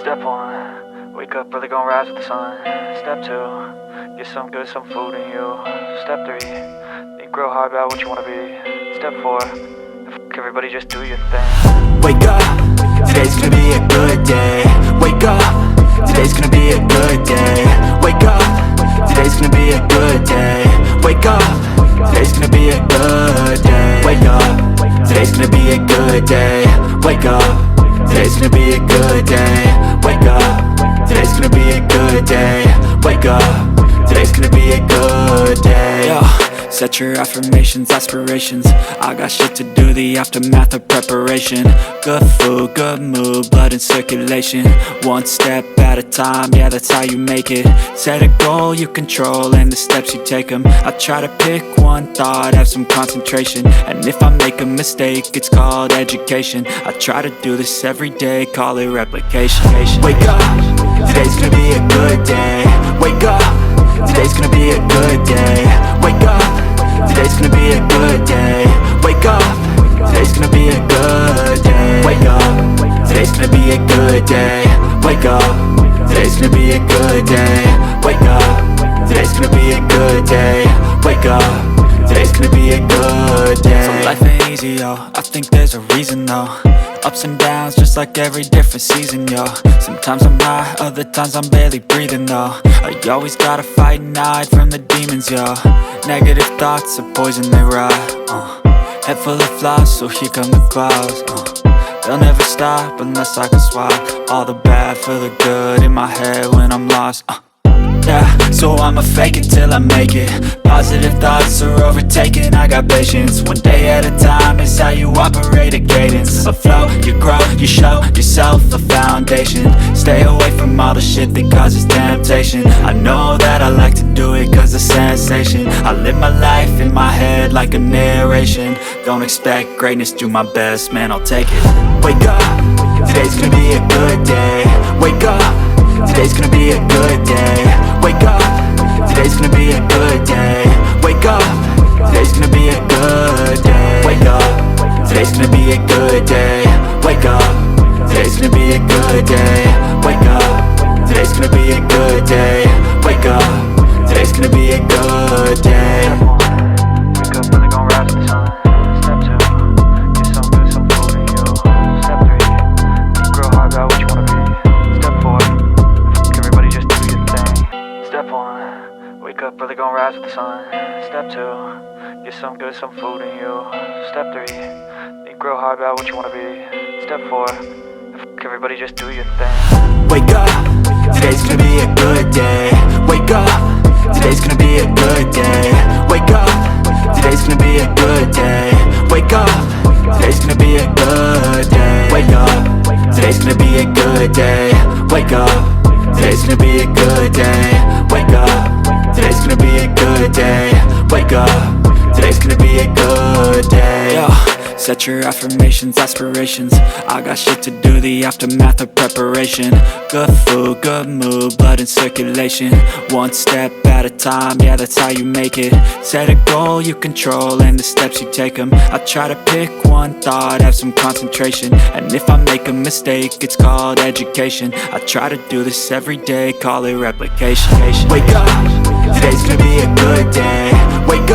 Step 1, wake up early, gonna rise with the sun. Step 2, get some good, some food in you. Step 3, think real hard about what you wanna be. Step 4, everybody just do your thing. Wake up, today's gonna be a good day. Wake up, today's gonna be a good day. Wake up, today's gonna be a good day. Wake up, today's gonna be a good day. Wake up, today's gonna be a good day. Wake up, today's gonna be a good day. Wake up, today's gonna be a good day. Wake up, today's gonna be a good day. Yo, set your affirmations, aspirations. I got shit to do, the aftermath of preparation. Good food, good mood, blood in circulation. One step at a time, yeah, that's how you make it. Set a goal you control and the steps you take them. I try to pick one thought, have some concentration. And if I make a mistake, it's called education. I try to do this every day, call it replication. Wake up, today's gonna be a good day. Wake up, today's gonna be a good day. Wake up, today's gonna be a good day. Wake up, today's gonna be a good day. Wake up, today's gonna be a good day. Wake up, today's gonna be a good day. Wake up, today's gonna be a good day. Wake up, today's gonna be a good day. So life ain't easy, yo, I think there's a reason though. Ups and downs, just like every different season, yo. Sometimes I'm high, other times I'm barely breathing, though. I always gotta fight and hide from the demons, yo. Negative thoughts are poison, they rot. Head full of flies, so here come the clouds. They'll never stop unless I can swap all the bad for the good in my head when I'm lost. Yeah, so I'ma fake it till I make it. Positive thoughts are overtaken, I got patience. One day at a time is how you operate a cadence. A flow, you grow, you show yourself a foundation. Stay away from all the shit that causes temptation. I know that I like to do it cause it's sensation. I live my life in my head like a narration. Don't expect greatness, do my best, man, I'll take it. Wake up, today's gonna be a good day. Wake up, today's gonna be a good day. Wake up, today's gonna be a good day. Wake up, today's gonna be a good day. Wake up, today's gonna be a good day. Wake up, today's gonna be a good day. Wake up, today's gonna be a good day. Wake up, today's gonna be a good day. Wake up early, gonna rise with the sun. Step 2, get some good, some food in you. Step 3, think real hard about what you wanna be. Step 4, everybody just do your thing. Step 1, wake up early, gonna rise with the sun. Step 2, get some good, some food in you. Step 3, think real hard about what you wanna be. Step 4, everybody just do your thing. Wake up, today's gonna be a good day. Wake up, today's gonna be a good day. Wake up, today's gonna be a good day. Wake up, today's gonna be a good day. Wake up, today's gonna be a good day. Wake up, today's gonna be a good day. Wake up, today's gonna be a good day. Wake up, today's gonna be a good day. Yo, set your affirmations, aspirations. I got shit to do, the aftermath of preparation. Good food, good mood, blood in circulation. One step at a time, yeah, that's how you make it. Set a goal you control and the steps you take them. I try to pick one thought, have some concentration. And if I make a mistake, it's called education. I try to do this every day, call it replication. Wake up, today's gonna be a good day. Wake up.